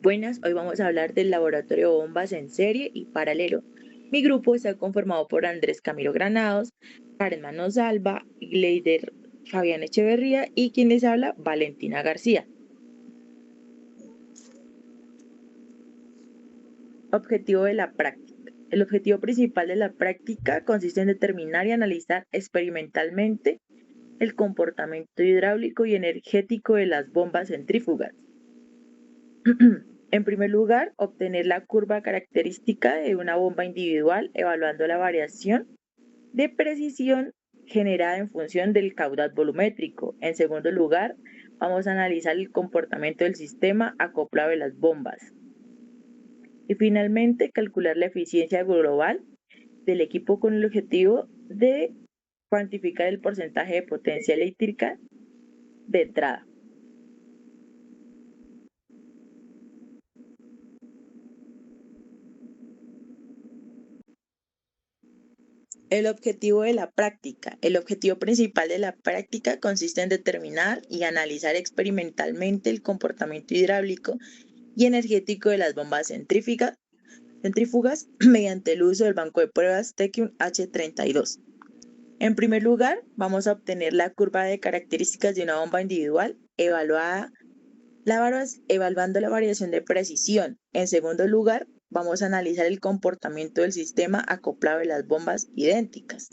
Buenas, hoy vamos a hablar del laboratorio de bombas en serie y paralelo. Mi grupo está conformado por Andrés Camilo Granados, Karen Manosalva, Gleider Fabián Echeverría y quien les habla, Valentina García. Objetivo de la práctica. El objetivo principal de la práctica consiste en determinar y analizar experimentalmente el comportamiento hidráulico y energético de las bombas centrífugas. En primer lugar, obtener la curva característica de una bomba individual evaluando la variación de precisión generada en función del caudal volumétrico. En segundo lugar, vamos a analizar el comportamiento del sistema acoplado de las bombas. Y finalmente, calcular la eficiencia global del equipo con el objetivo de cuantificar el porcentaje de potencia eléctrica de entrada. El objetivo de la práctica. El objetivo principal de la práctica consiste en determinar y analizar experimentalmente el comportamiento hidráulico y energético de las bombas centrífugas mediante el uso del banco de pruebas Tekion H32. En primer lugar, vamos a obtener la curva de características de una bomba individual evaluando la variación de precisión. En segundo lugar, vamos a analizar el comportamiento del sistema acoplado de las bombas idénticas.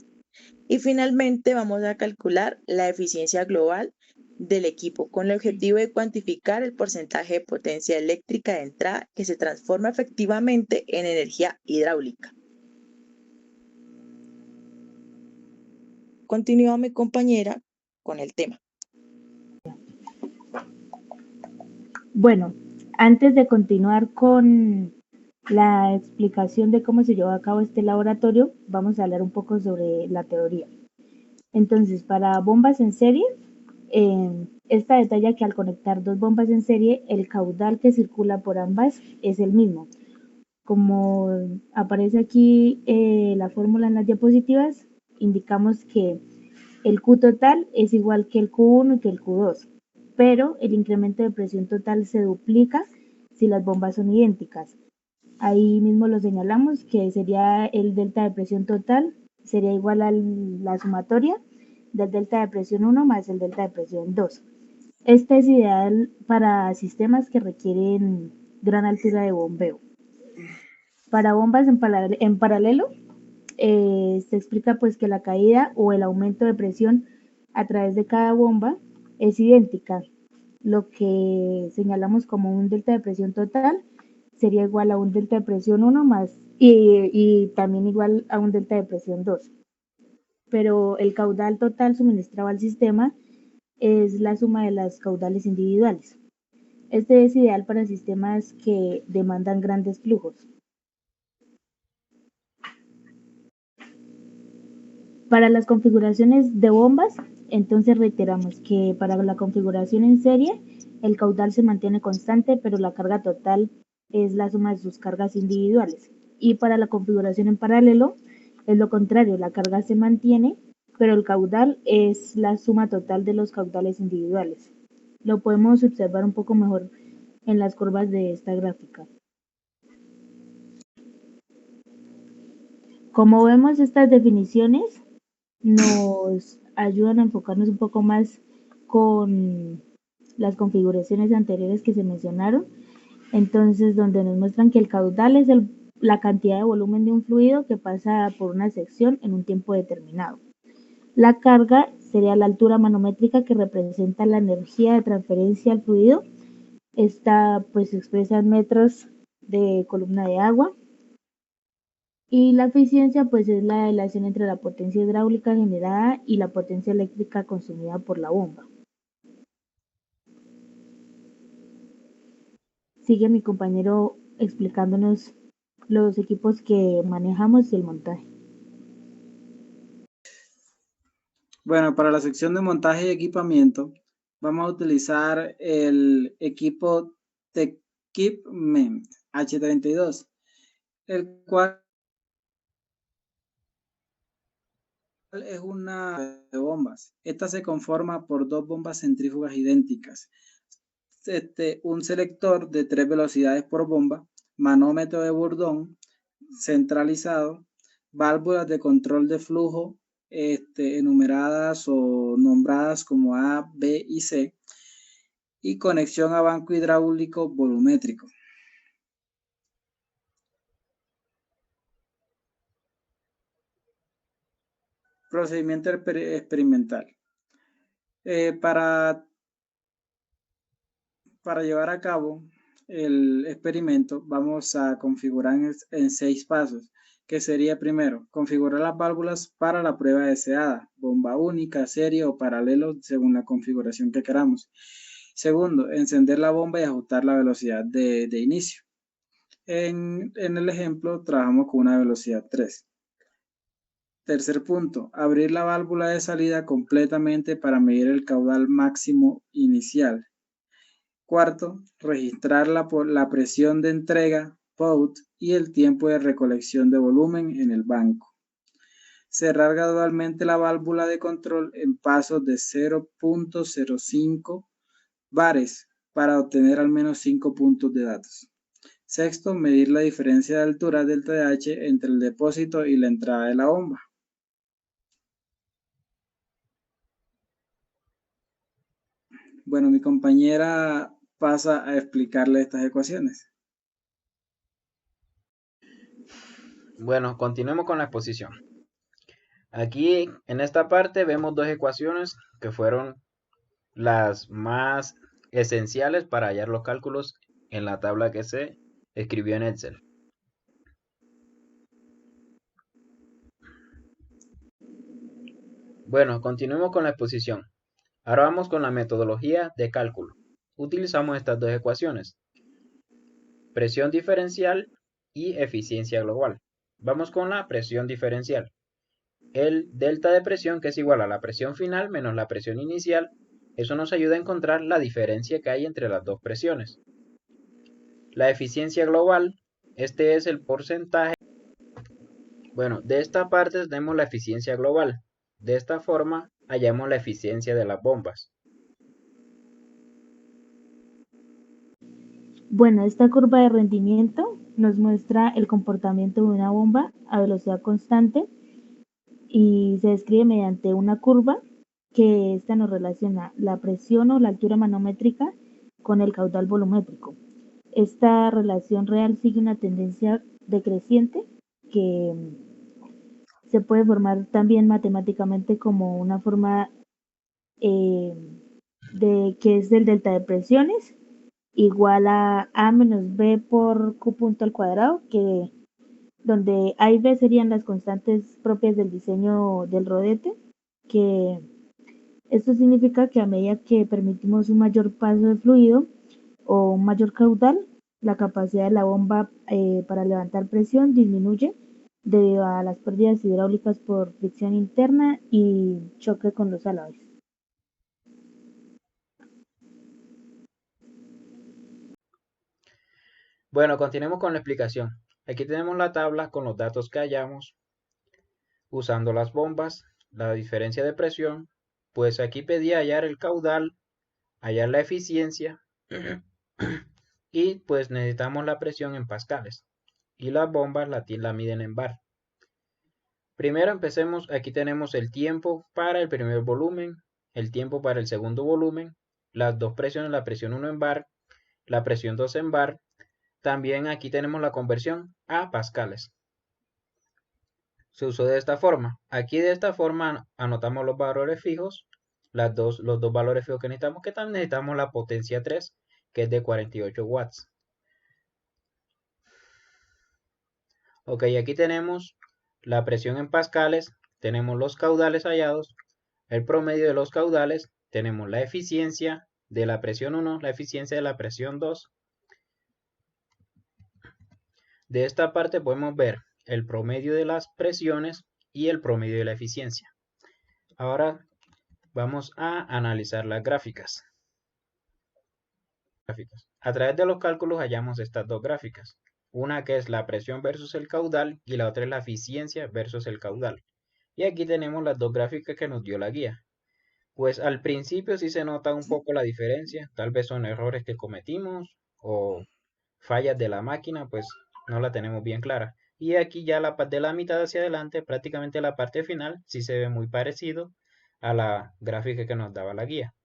Y finalmente vamos a calcular la eficiencia global del equipo con el objetivo de cuantificar el porcentaje de potencia eléctrica de entrada que se transforma efectivamente en energía hidráulica. Continúa mi compañera con el tema. Bueno, antes de continuar con la explicación de cómo se llevó a cabo este laboratorio, vamos a hablar un poco sobre la teoría. Entonces, para bombas en serie, esta detalla que al conectar dos bombas en serie, el caudal que circula por ambas es el mismo. Como aparece aquí la fórmula en las diapositivas, indicamos que el Q total es igual que el Q1 y que el Q2, pero el incremento de presión total se duplica si las bombas son idénticas. Ahí mismo lo señalamos que sería el delta de presión total, sería igual a la sumatoria del delta de presión 1 más el delta de presión 2. Este es ideal para sistemas que requieren gran altura de bombeo. Para bombas en paralelo, se explica pues que la caída o el aumento de presión a través de cada bomba es idéntica. Lo que señalamos como un delta de presión total sería igual a un delta de presión 1 más y también igual a un delta de presión 2. Pero el caudal total suministrado al sistema es la suma de las caudales individuales. Este es ideal para sistemas que demandan grandes flujos. Para las configuraciones de bombas, entonces reiteramos que para la configuración en serie, el caudal se mantiene constante, pero la carga total es la suma de sus cargas individuales. Y para la configuración en paralelo, es lo contrario, la carga se mantiene, pero el caudal es la suma total de los caudales individuales. Lo podemos observar un poco mejor en las curvas de esta gráfica. Como vemos, estas definiciones nos ayudan a enfocarnos un poco más con las configuraciones anteriores que se mencionaron. Entonces, donde nos muestran que el caudal es la cantidad de volumen de un fluido que pasa por una sección en un tiempo determinado. La carga sería la altura manométrica que representa la energía de transferencia al fluido. Esta pues se expresa en metros de columna de agua. Y la eficiencia pues es la relación entre la potencia hidráulica generada y la potencia eléctrica consumida por la bomba. Sigue mi compañero explicándonos los equipos que manejamos y el montaje. Bueno, para la sección de montaje y equipamiento, vamos a utilizar el equipo Tequipment H32, el cual es una de bombas. Esta se conforma por dos bombas centrífugas idénticas. un selector de 3 velocidades por bomba, manómetro de Bourdon centralizado, válvulas de control de flujo enumeradas o nombradas como A, B y C, y conexión a banco hidráulico volumétrico. Procedimiento experimental. Para llevar a cabo el experimento, vamos a configurar en 6 pasos, que sería primero, configurar las válvulas para la prueba deseada, bomba única, serie o paralelo, según la configuración que queramos. Segundo, encender la bomba y ajustar la velocidad de inicio. En el ejemplo, trabajamos con una velocidad 3. Tercer punto, abrir la válvula de salida completamente para medir el caudal máximo inicial. Cuarto, registrar la presión de entrega, POUT, y el tiempo de recolección de volumen en el banco. Cerrar gradualmente la válvula de control en pasos de 0.05 bares para obtener al menos 5 puntos de datos. Sexto, medir la diferencia de altura del TDH entre el depósito y la entrada de la bomba. Bueno, mi compañera pasa a explicarle estas ecuaciones. Bueno, continuemos con la exposición. Aquí en esta parte vemos dos ecuaciones que fueron las más esenciales para hallar los cálculos en la tabla que se escribió en Excel. Bueno, continuemos con la exposición. Ahora vamos con la metodología de cálculo. Utilizamos estas dos ecuaciones: presión diferencial y eficiencia global. Vamos con la presión diferencial. El delta de presión, que es igual a la presión final menos la presión inicial, eso nos ayuda a encontrar la diferencia que hay entre las dos presiones. La eficiencia global, este es el porcentaje. Bueno, de esta parte tenemos la eficiencia global. De esta forma hallamos la eficiencia de las bombas. Bueno, esta curva de rendimiento nos muestra el comportamiento de una bomba a velocidad constante y se describe mediante una curva que esta nos relaciona la presión o la altura manométrica con el caudal volumétrico. Esta relación real sigue una tendencia decreciente que se puede formar también matemáticamente como una forma de que es del delta de presiones igual a A menos B por Q punto al cuadrado, que donde A y B serían las constantes propias del diseño del rodete, que esto significa que a medida que permitimos un mayor paso de fluido o un mayor caudal, la capacidad de la bomba para levantar presión disminuye debido a las pérdidas hidráulicas por fricción interna y choque con los alambres. Bueno, continuemos con la explicación. Aquí tenemos la tabla con los datos que hallamos usando las bombas, la diferencia de presión. Pues aquí pedí hallar el caudal, hallar la eficiencia y pues necesitamos la presión en pascales. Y las bombas la miden en bar. Primero empecemos, aquí tenemos el tiempo para el primer volumen, el tiempo para el segundo volumen, las dos presiones, la presión 1 en bar, la presión 2 en bar. También aquí tenemos la conversión a pascales. Se usó de esta forma. Aquí de esta forma anotamos los valores fijos, los dos valores fijos que necesitamos, que también necesitamos la potencia 3, que es de 48 watts. Ok, aquí tenemos la presión en pascales, tenemos los caudales hallados, el promedio de los caudales, tenemos la eficiencia de la presión 1, la eficiencia de la presión 2. De esta parte podemos ver el promedio de las presiones y el promedio de la eficiencia. Ahora vamos a analizar las gráficas. A través de los cálculos hallamos estas dos gráficas. Una que es la presión versus el caudal y la otra es la eficiencia versus el caudal. Y aquí tenemos las dos gráficas que nos dio la guía. Pues al principio sí se nota un poco la diferencia, tal vez son errores que cometimos o fallas de la máquina, pues no la tenemos bien clara. Y aquí ya de la mitad hacia adelante, prácticamente la parte final, sí se ve muy parecido a la gráfica que nos daba la guía.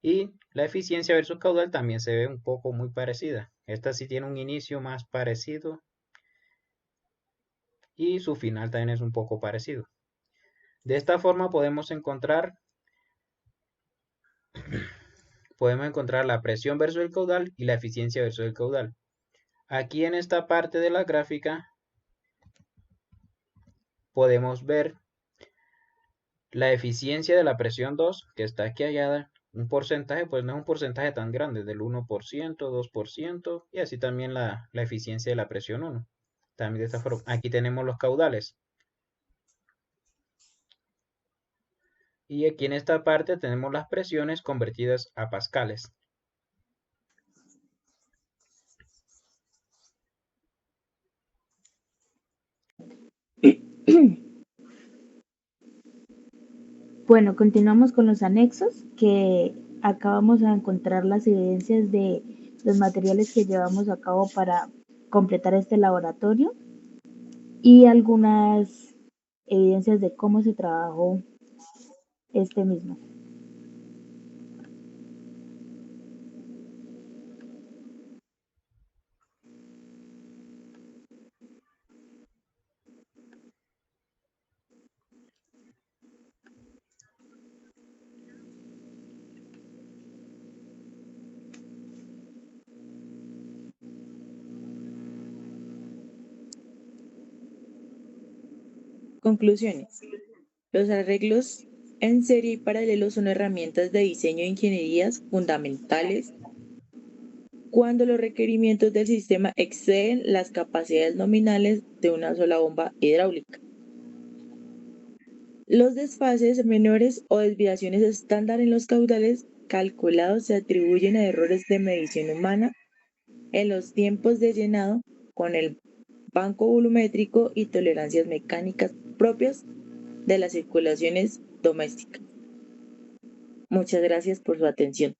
Y la eficiencia versus caudal también se ve un poco muy parecida. Esta sí tiene un inicio más parecido y su final también es un poco parecido. De esta forma podemos encontrar la presión versus el caudal y la eficiencia versus el caudal. Aquí en esta parte de la gráfica podemos ver la eficiencia de la presión 2, que está aquí hallada, un porcentaje, pues no es un porcentaje tan grande, del 1%, 2%, y así también la eficiencia de la presión 1. También de esta forma, aquí tenemos los caudales. Y aquí en esta parte tenemos las presiones convertidas a pascales. Bueno, continuamos con los anexos, que acá vamos a encontrar las evidencias de los materiales que llevamos a cabo para completar este laboratorio y algunas evidencias de cómo se trabajó este mismo. Conclusiones. Los arreglos en serie y paralelo son herramientas de diseño e ingenierías fundamentales cuando los requerimientos del sistema exceden las capacidades nominales de una sola bomba hidráulica. Los desfases menores o desviaciones estándar en los caudales calculados se atribuyen a errores de medición humana en los tiempos de llenado con el banco volumétrico y tolerancias mecánicas propias de las circulaciones domésticas. Muchas gracias por su atención.